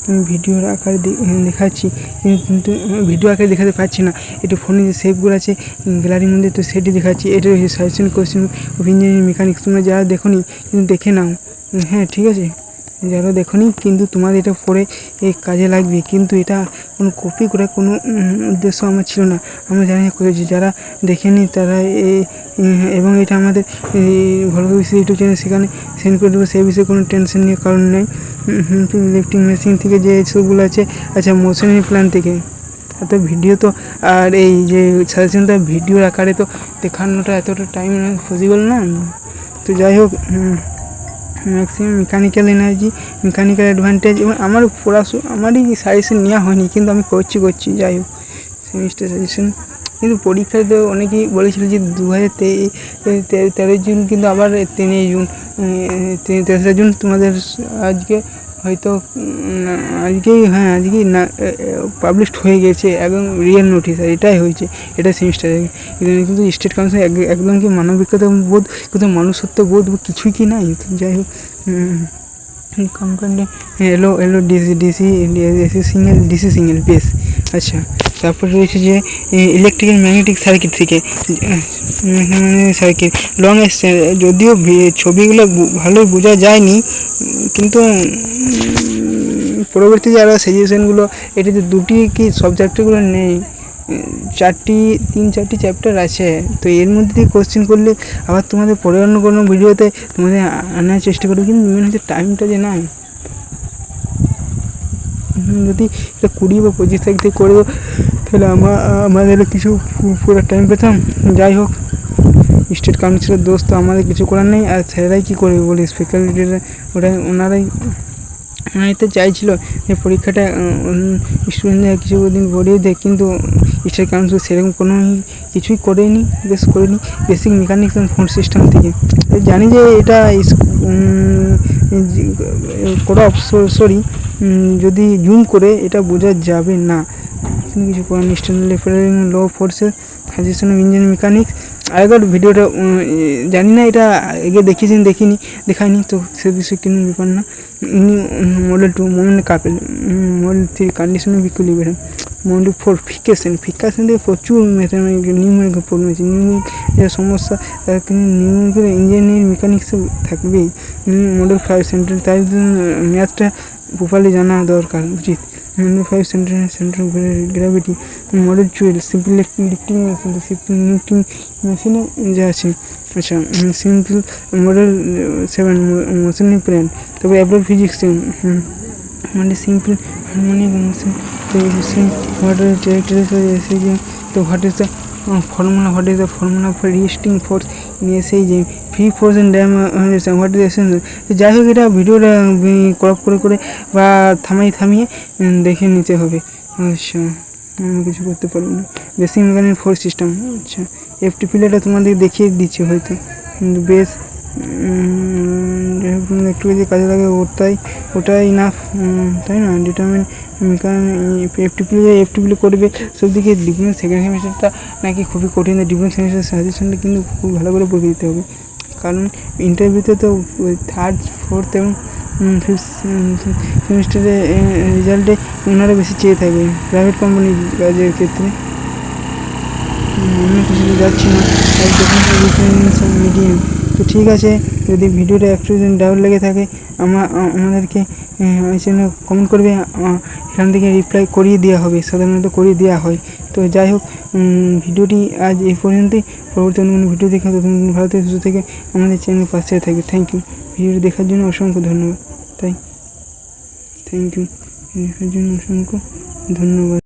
আমি ভিডিওর আকারে দেখাচ্ছি, কিন্তু ভিডিও আকারে দেখাতে পারছি না। এটা ফোনে যে সেভগুলো আছে গ্যালারির মধ্যে, তো সেটি দেখাচ্ছি। এটা হচ্ছে suggestion question of engineering mechanics. তোমরা যারা দেখোনি কিন্তু দেখে নাও, হ্যাঁ ঠিক আছে, যারা দেখোনি কিন্তু তোমাদের এটা পরে কাজে লাগবে। কিন্তু এটা কোনো কপি করে কোনো উদ্দেশ্য আমার ছিল না, আমরা জানি করেছি। যারা দেখেনি তারা এবং এটা আমাদের ভলভবিস ইউটিউব চ্যানেল, সেখানে সেন্ড করে দেবো। সেই বিষয়ে কোনো টেনশন নিয়ে কারণ নেই। লিফটিং মেশিন থেকে যে সবগুলো আছে, আচ্ছা মোশনারি প্ল্যান থেকে এত ভিডিও তো, আর এই যে সাজেশনটা ভিডিওর আকারে তো দেখানোটা এতটা টাইম পসিবল না। তো যাই হোক, maximum mechanical energy, mechanical advantage, এবং আমার আমারই সাজেশন নেওয়া হয়নি, কিন্তু আমি করছি। যাই হোক, সেমিস্টার সাজেশন। কিন্তু পরীক্ষাতে অনেকেই বলেছিল যে 2013 জুন, কিন্তু আবার 3 জুন তোমাদের আজকে হয়তো আজকেই না পাবলিশড হয়ে গেছে একদম রিয়েল নোটিশ। আর এটাই হয়েছে, এটা সেমিস্টারে। কিন্তু স্টেট কাউন্সিল একদম কি মানবিকতা বোধ, কিন্তু মনুষ্যত্ব বোধ কিছুই কি নাই। যাই হোক, কোম্পানি এলো ডিসি সিঙ্গেল বেস। আচ্ছা, তারপরে রয়েছে যে ইলেকট্রিক্যাল ম্যাগনেটিক সার্কিট থেকে সার্কিট লং এসছে। যদিও ছবিগুলো ভালোই বোঝা যায়নি, কিন্তু পরবর্তী যারা সাজেশনগুলো, এটাতে দুটি কি সাবজেক্টগুলো নেই, 3-4টি চ্যাপ্টার আছে। তো এর মধ্যে দিয়ে কোশ্চেন করলে আবার তোমাদের পরে অন্য কোনো ভিডিওতে তোমাদের আনার চেষ্টা করবে, কিন্তু মেন হচ্ছে টাইমটা যে নাই। যদি এটা 20 বা 25 তারিখ থেকে করবো, তাহলে আমাদের কিছু পুরো টাইম পেতাম। যাই হোক, স্টেট কাউন্সিলের দোষ তো আমাদের কিছু করার নেই। আর স্যারেরাই কী করবে বলে, ফ্যাকাল্টিরা ওনারাই তো চাইছিল যে পরীক্ষাটা স্টুডেন্টদের কিছু দিন পড়িয়ে দেয়, কিন্তু স্টেট কাউন্সিল সেরকম কোনো কিছুই করেনি। Basic mechanics and phone system থেকে জানি যে এটা করা অবসরি, যদি জুম করে এটা বোঝা যাবে না, কিছু করেন। স্ট্যান্ডার্ড রেফারিং লো ফোর্সের সাজেশন অফ ইঞ্জিনিয়ারিং মেকানিক্স। আগের ভিডিওটা জানি না এটা আগে দেখায়নি, তো সে বিষয়ে কোনো ব্যাপার না। Model 2 moment couple, model 3 conditional equilibrium, model 4 ফিকেশন থেকে প্রচুর ম্যাথামেটিক্যাল নিউমেরিক্যাল প্রবলেম আছে। নিউমেরিক্যাল সমস্যা নিউমেরিক্যাল ইঞ্জিনিয়ারিং মেকানিক্সে থাকবেই। মডেল 5 সেন্টার, তাই ম্যাথটা প্রপারলি জানা দরকার উচিত। Model 5 centre of gravity, model 12 simple lifting মেশিনে যা আছে। আচ্ছা, সিম্পল মডেল 7 মোশনারি প্ল্যান। তবে অ্যাপ্লাইড ফিজিক্স মানে সিম্পল হারমোনিক মোশন, তো হোয়াট ইজ তো what is the formula for resisting force in SHM, free force and what is essence. যাই হোক, এটা ভিডিওটা ক্রপ করে বা থামিয়ে দেখে নিতে হবে। আচ্ছা, আমি কিছু করতে পারবো না। বেসিক মেকানিক্যাল ফোর্স সিস্টেম, আচ্ছা এফটিপিটা তোমাদের দেখিয়ে দিচ্ছে হয়তো, কিন্তু বেশ একটু যে কাজে লাগে ওটাই নাফ, তাই না? ডিটারমিন এফটিপিলে করবে সব দিকে। ডিফারেন্স সেকেন্ড সেমিস্টারটা নাকি খুবই কঠিন। ডিফারেন্স সেমিস্টার সাজেশনটা কিন্তু খুব ভালো করে পড়ে দিতে হবে, কারণ ইন্টারভিউতে তো 3rd, 4th এবং 5th সেমিস্টারে রেজাল্টে ওনারা বেশি চেয়ে থাকবে প্রাইভেট কোম্পানি কাজের ক্ষেত্রে। অন্য কিছু যাচ্ছি না, মিডিয়াম। তো ঠিক আছে, যদি ভিডিওটা একটু ডাউট লেগে থাকে আমাদেরকে কমেন্ট করবে, এখান থেকে রিপ্লাই করিয়ে দেওয়া হবে, সাধারণত করিয়ে দেওয়া হয়। তো যাই হোক, ভিডিওটি আজ এই পর্যন্তই। পরবর্তী অন্য ভিডিও দেখা ভারতীয় সুস্থ থেকে আমাদের চ্যানেল পাশে থাকবে। Thank you. ভিডিওটি দেখার জন্য অসংখ্য ধন্যবাদ। থ্যাংক ইউ দেখার জন্য অসংখ্য ধন্যবাদ।